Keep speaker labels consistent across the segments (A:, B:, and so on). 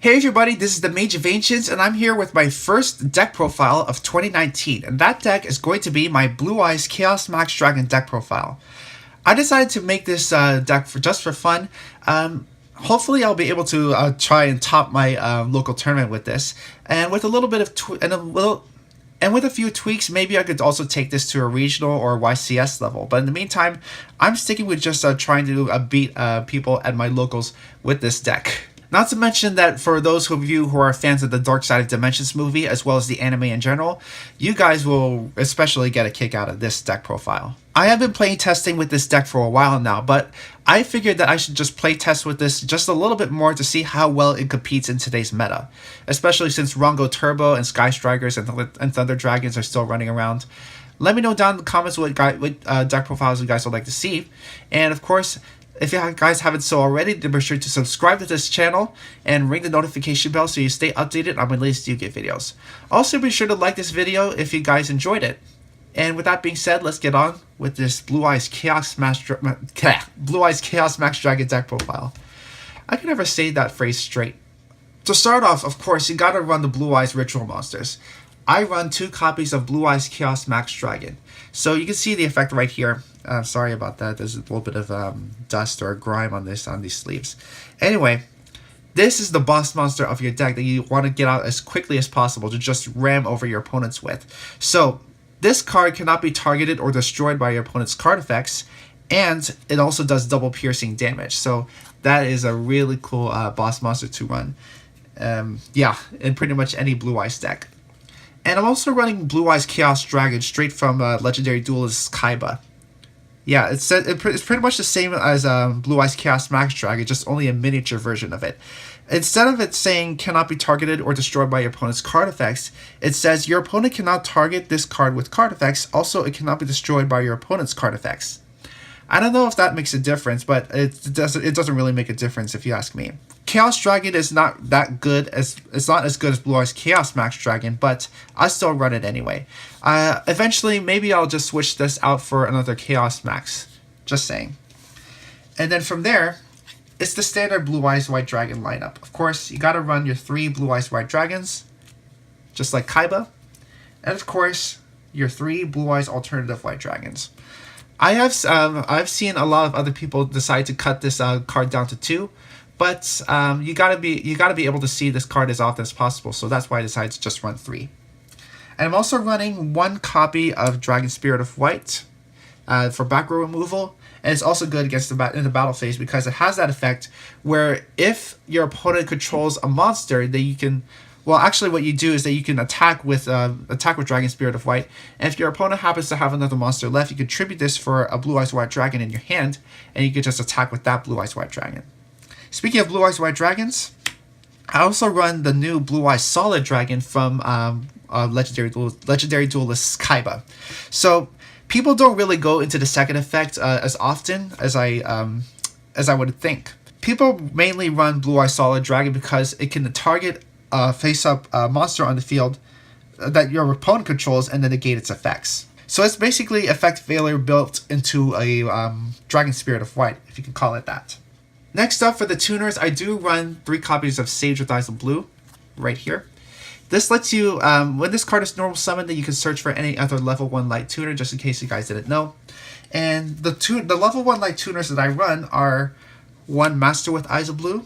A: Hey everybody, this is the Mage of Ancients, and I'm here with my first deck profile of 2019, and that deck is going to be my Blue Eyes Chaos Max Dragon deck profile. I decided to make this deck just for fun. Hopefully, I'll be able to try and top my local tournament with this, and with a little bit of with a few tweaks, maybe I could also take this to a regional or YCS level. But in the meantime, I'm sticking with just trying to beat people at my locals with this deck. Not to mention that for those of you who are fans of the Dark Side of Dimensions movie, as well as the anime in general, you guys will especially get a kick out of this deck profile. I have been playing testing with this deck for a while now, but I figured that I should just play test with this just a little bit more to see how well it competes in today's meta. Especially since Rongo Turbo and Sky Strikers and Thunder Dragons are still running around. Let me know down in the comments what deck profiles you guys would like to see. And of course, if you guys haven't so already, then be sure to subscribe to this channel and ring the notification bell so you stay updated on my latest Yu-Gi video. Also, be sure to like this video if you guys enjoyed it. And with that being said, let's get on with this Blue Eyes Chaos Max Dragon deck profile. I can never say that phrase straight. To start off, of course, you gotta run the Blue Eyes Ritual Monsters. I run 2 copies of Blue Eyes Chaos Max Dragon. So you can see the effect right here. Sorry about that. There's a little bit of dust or grime on these sleeves. Anyway, this is the boss monster of your deck that you want to get out as quickly as possible to just ram over your opponents with. So this card cannot be targeted or destroyed by your opponent's card effects, and it also does double piercing damage. So that is a really cool boss monster to run. In pretty much any Blue Eyes deck. And I'm also running Blue Eyes Chaos Dragon straight from Legendary Duelist Kaiba. Yeah, it's pretty much the same as Blue Eyes Chaos Max Dragon, just only a miniature version of it. Instead of it saying cannot be targeted or destroyed by your opponent's card effects, it says your opponent cannot target this card with card effects. Also, it cannot be destroyed by your opponent's card effects. I don't know if that makes a difference, but it doesn't really make a difference if you ask me. Chaos Dragon is not that good it's not as good as Blue Eyes Chaos Max Dragon, but I still run it anyway. Eventually, maybe I'll just switch this out for another Chaos Max. Just saying. And then from there, it's the standard Blue Eyes White Dragon lineup. Of course, you gotta run your 3 Blue Eyes White Dragons, just like Kaiba, and of course, your 3 Blue Eyes Alternative White Dragons. I've seen a lot of other people decide to cut this card down to 2, but you gotta be able to see this card as often as possible. So that's why I decided to just run 3. And I'm also running 1 copy of Dragon Spirit of White for back row removal, and it's also good against in the battle phase because it has that effect where if your opponent controls a monster, that you can. Well, actually, what you do is that you can attack with Dragon Spirit of White, and if your opponent happens to have another monster left, you can tribute this for a Blue Eyes White Dragon in your hand, and you can just attack with that Blue Eyes White Dragon. Speaking of Blue Eyes White Dragons, I also run the new Blue Eyes Solid Dragon from Legendary Duelist Kaiba. So people don't really go into the second effect as often as I would think. People mainly run Blue Eyes Solid Dragon because it can target face-up monster on the field that your opponent controls and then negate its effects. So it's basically effect failure built into a Dragon Spirit of White, if you can call it that. Next up for the tuners, I do run 3 copies of Sage with Eyes of Blue, right here. This lets you, when this card is normal summoned, then you can search for any other level 1 light tuner, just in case you guys didn't know. And the level 1 light tuners that I run are 1 Master with Eyes of Blue,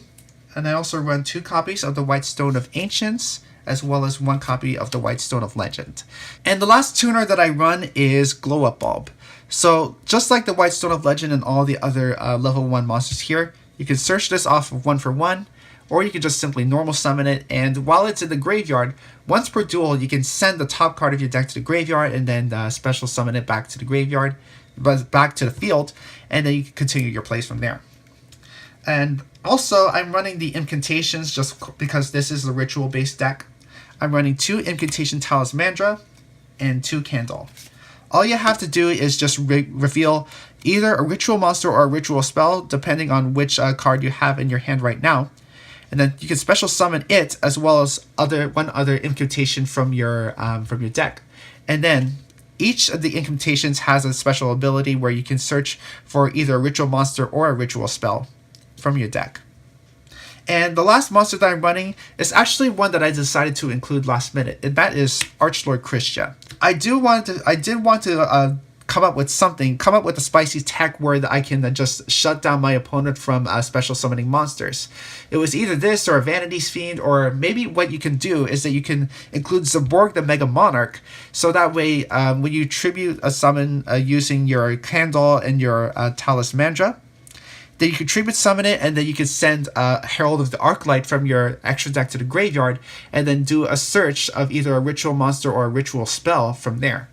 A: and I also run 2 copies of the White Stone of Ancients, as well as 1 copy of the White Stone of Legend. And the last tuner that I run is Glow Up Bulb. So, just like the White Stone of Legend and all the other level 1 monsters here, you can search this off of 1 for 1, or you can just simply normal summon it, and while it's in the graveyard, once per duel, you can send the top card of your deck to the graveyard, and then special summon it back to the graveyard, but back to the field, and then you can continue your plays from there. And also, I'm running the Incantations just because this is a ritual-based deck. I'm running 2 Incantation Talismandra and 2 Candle. All you have to do is just reveal either a ritual monster or a ritual spell, depending on which card you have in your hand right now. And then you can special summon it as well as one other incantation from your deck. And then each of the incantations has a special ability where you can search for either a ritual monster or a ritual spell from your deck. And the last monster that I'm running is actually one that I decided to include last minute, and that is Archlord Christia. I did want to come up with something, come up with a spicy tech word that I can just shut down my opponent from special summoning monsters. It was either this or a Vanity's Fiend, or maybe what you can do is that you can include Zaborg the Mega Monarch, so that way when you tribute a summon using your Candle and your Talismandra, then you can tribute summon it, and then you can send Herald of the Arclight from your extra deck to the graveyard, and then do a search of either a ritual monster or a ritual spell from there.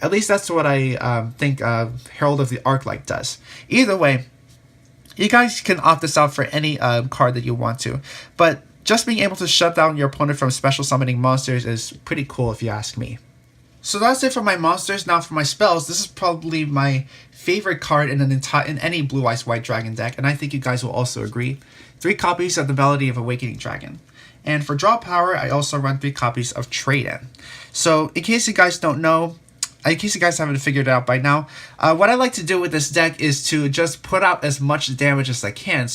A: At least that's what I think Herald of the Arclight does. Either way, you guys can opt this out for any card that you want to, but just being able to shut down your opponent from special summoning monsters is pretty cool if you ask me. So that's it for my monsters. Now for my spells, this is probably my favorite card in any Blue Eyes White Dragon deck, and I think you guys will also agree. 3 copies of the Melody of Awakening Dragon. And for draw power, I also run 3 copies of Trade-In. So in case you guys don't know, in case you guys haven't figured it out by now, what I like to do with this deck is to just put out as much damage as I can.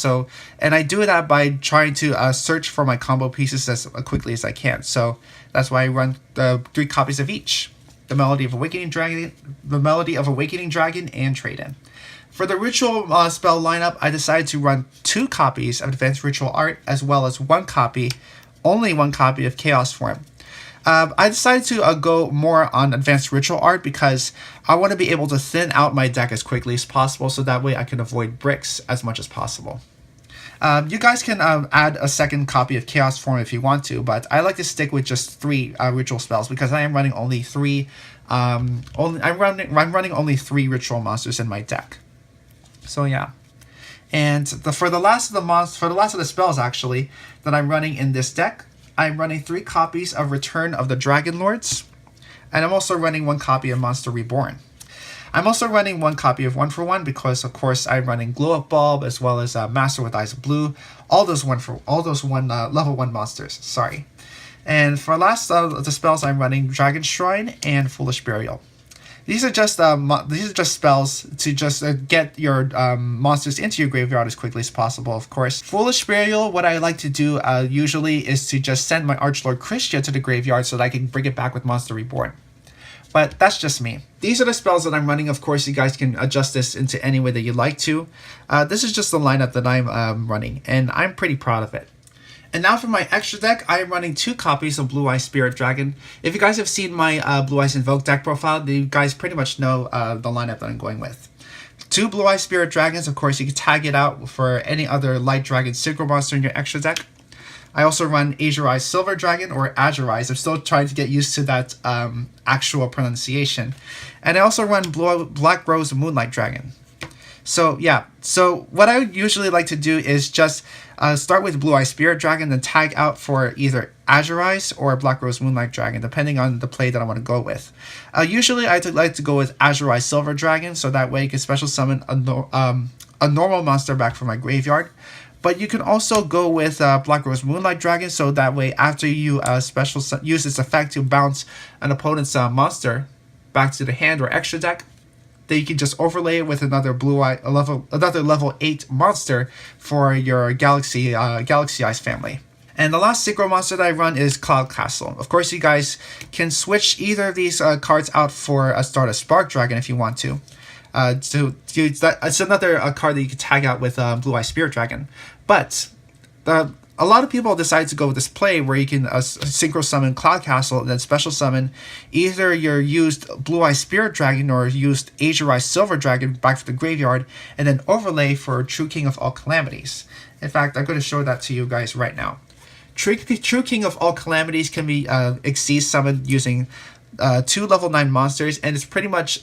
A: And I do that by trying to search for my combo pieces as quickly as I can. So that's why I run 3 copies of each. The Melody of Awakening Dragon, and Trade-In. For the Ritual spell lineup, I decided to run 2 copies of Advanced Ritual Art, as well as only one copy of Chaos Form. I decided to go more on Advanced Ritual Art because I want to be able to thin out my deck as quickly as possible, so that way I can avoid bricks as much as possible. You guys can add a second copy of Chaos Form if you want to, but I like to stick with just 3 ritual spells because I am running only 3. I'm running only 3 ritual monsters in my deck. So yeah, and for the last of the spells actually that I'm running in this deck, I'm running 3 copies of Return of the Dragon Lords, and I'm also running 1 copy of Monster Reborn. I'm also running 1 copy of 1-for-1 because, of course, I'm running Glow Up Bulb as well as Master with Eyes of Blue, all those level 1 monsters. Sorry. And for last of the spells, I'm running Dragon Shrine and Foolish Burial. These are just spells to just get your monsters into your graveyard as quickly as possible, of course. Foolish Burial, what I like to do usually is to just send my Archlord Christia to the graveyard so that I can bring it back with Monster Reborn. But that's just me. These are the spells that I'm running. Of course, you guys can adjust this into any way that you like to. This is just the lineup that I'm running, and I'm pretty proud of it. And now for my extra deck, I am running 2 copies of Blue Eyes Spirit Dragon. If you guys have seen my Blue Eyes Invoke deck profile, you guys pretty much know the lineup that I'm going with. 2 Blue Eyes Spirit Dragons, of course, you can tag it out for any other Light Dragon Synchro monster in your extra deck. I also run Azure Eyes Silver Dragon, or Azure Eyes. I'm still trying to get used to that actual pronunciation. And I also run Black Rose Moonlight Dragon. So yeah, so what I would usually like to do is just start with Blue Eyes Spirit Dragon, then tag out for either Azure Eyes or Black Rose Moonlight Dragon, depending on the play that I want to go with. Usually I like to go with Azure Eyes Silver Dragon, so that way you can special summon a normal monster back from my graveyard. But you can also go with Black Rose Moonlight Dragon, so that way after you use its effect to bounce an opponent's monster back to the hand or extra deck, then you can just overlay it with another level 8 monster for your Galaxy Eyes family. And the last synchro monster that I run is Cloud Castle. Of course, you guys can switch either of these cards out for a Stardust Spark Dragon if you want to. It's another card that you can tag out with Blue Eye Spirit Dragon. But a lot of people decide to go with this play where you can synchro summon Cloud Castle and then special summon either your used Blue Eye Spirit Dragon or used Azure Eye Silver Dragon back from the graveyard, and then overlay for True King of All Calamities. In fact, I'm going to show that to you guys right now. True King of All Calamities can be Xyz summoned using 2 level 9 monsters, and it's pretty much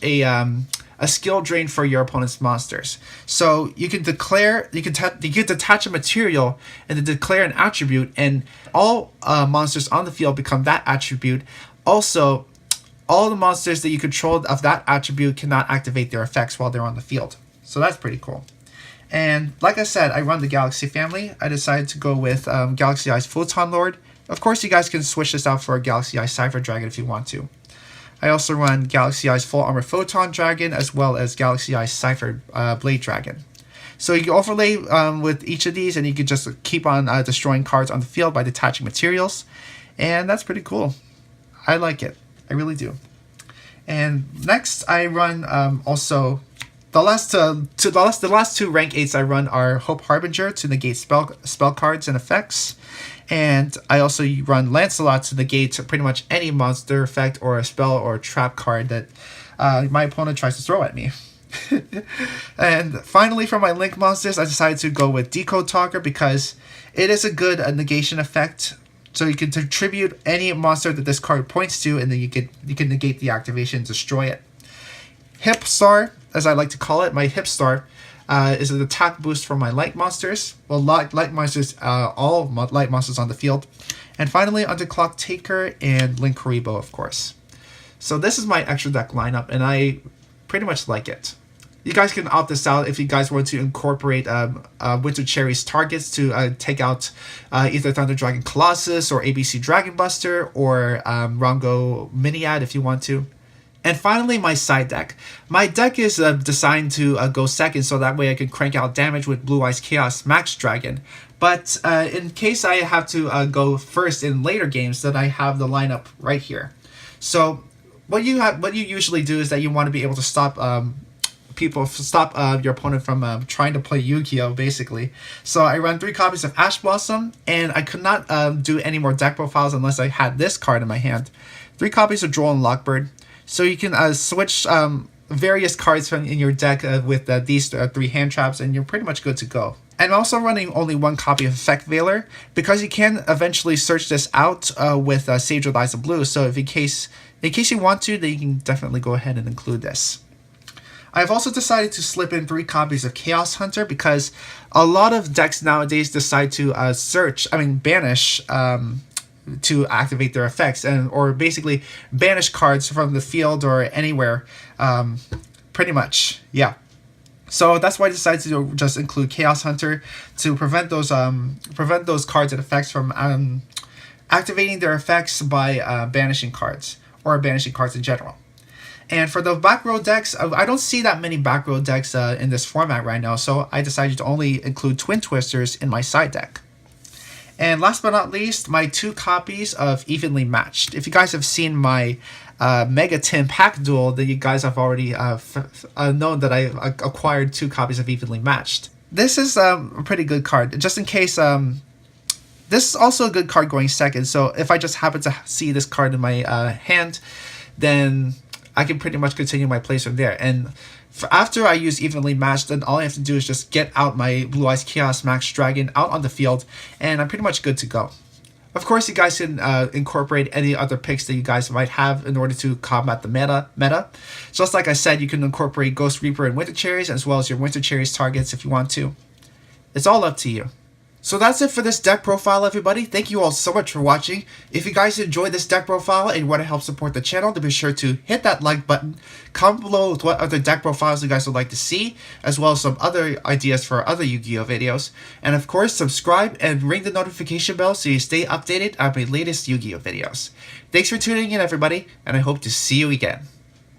A: a skill drain for your opponent's monsters. So you can detach a material and then declare an attribute, and all monsters on the field become that attribute. Also, all the monsters that you control of that attribute cannot activate their effects while they're on the field. So that's pretty cool. And like I said, I run the Galaxy family. I decided to go with Galaxy Eyes Photon Lord. Of course, you guys can switch this out for a Galaxy Eyes Cypher Dragon if you want to. I also run Galaxy Eyes Full Armor Photon Dragon as well as Galaxy Eyes Cypher Blade Dragon. So you can overlay with each of these, and you can just keep on destroying cards on the field by detaching materials. And that's pretty cool. I like it. I really do. And next I run also the last two rank 8s I run are Hope Harbinger to negate spell cards and effects. And I also run Lancelot to negate pretty much any monster effect or a spell or a trap card that my opponent tries to throw at me. And finally, for my Link monsters, I decided to go with Decode Talker because it is a good negation effect. So you can contribute any monster that this card points to, and then you can negate the activation and destroy it. Hip Star, as I like to call it, my Hip Star is an attack boost for my light monsters. Well, light monsters, all light monsters on the field. And finally, Underclock Taker and Link Karibo, of course. So this is my extra deck lineup, and I pretty much like it. You guys can opt this out if you guys want to incorporate Winter Cherry's targets to take out either Thunder Dragon Colossus or ABC Dragon Buster or Rongo Miniad if you want to. And finally, my side deck. My deck is designed to go second, so that way I can crank out damage with Blue Eyes Chaos Max Dragon. But in case I have to go first in later games, then I have the lineup right here. So what you usually do is that you want to be able to stop your opponent from trying to play Yu-Gi-Oh! Basically. So I run 3 copies of Ash Blossom, and I could not do any more deck profiles unless I had this card in my hand. 3 copies of Droll and Lockbird. So you can switch various cards from in your deck with these 3 hand traps, and you're pretty much good to go. I'm also running only 1 copy of Effect Veiler because you can eventually search this out with Sage with Eyes of Blue. So if in case you want to, then you can definitely go ahead and include this. I've also decided to slip in 3 copies of Chaos Hunter because a lot of decks nowadays decide to banish to activate their effects, or basically banish cards from the field or anywhere, pretty much, yeah. So that's why I decided to just include Chaos Hunter to prevent those cards and effects from activating their effects by banishing cards or banishing cards in general. And for the back row decks, I don't see that many back row decks in this format right now, so I decided to only include Twin Twisters in my side deck. And last but not least, my 2 copies of Evenly Matched. If you guys have seen my Mega Tin Pack Duel, then you guys have already known that I acquired 2 copies of Evenly Matched. This is a pretty good card. Just in case, this is also a good card going second. So if I just happen to see this card in my hand, then I can pretty much continue my plays from there. And after I use Evenly Matched, then all I have to do is just get out my Blue Eyes Chaos Max Dragon out on the field, and I'm pretty much good to go. Of course, you guys can incorporate any other picks that you guys might have in order to combat the meta. Just like I said, you can incorporate Ghost Reaper and Winter Cherries, as well as your Winter Cherries targets if you want to. It's all up to you. So that's it for this deck profile, everybody. Thank you all so much for watching. If you guys enjoyed this deck profile and want to help support the channel, then be sure to hit that like button. Comment below with what other deck profiles you guys would like to see, as well as some other ideas for other Yu-Gi-Oh! Videos. And of course, subscribe and ring the notification bell so you stay updated on my latest Yu-Gi-Oh! Videos. Thanks for tuning in, everybody, and I hope to see you again.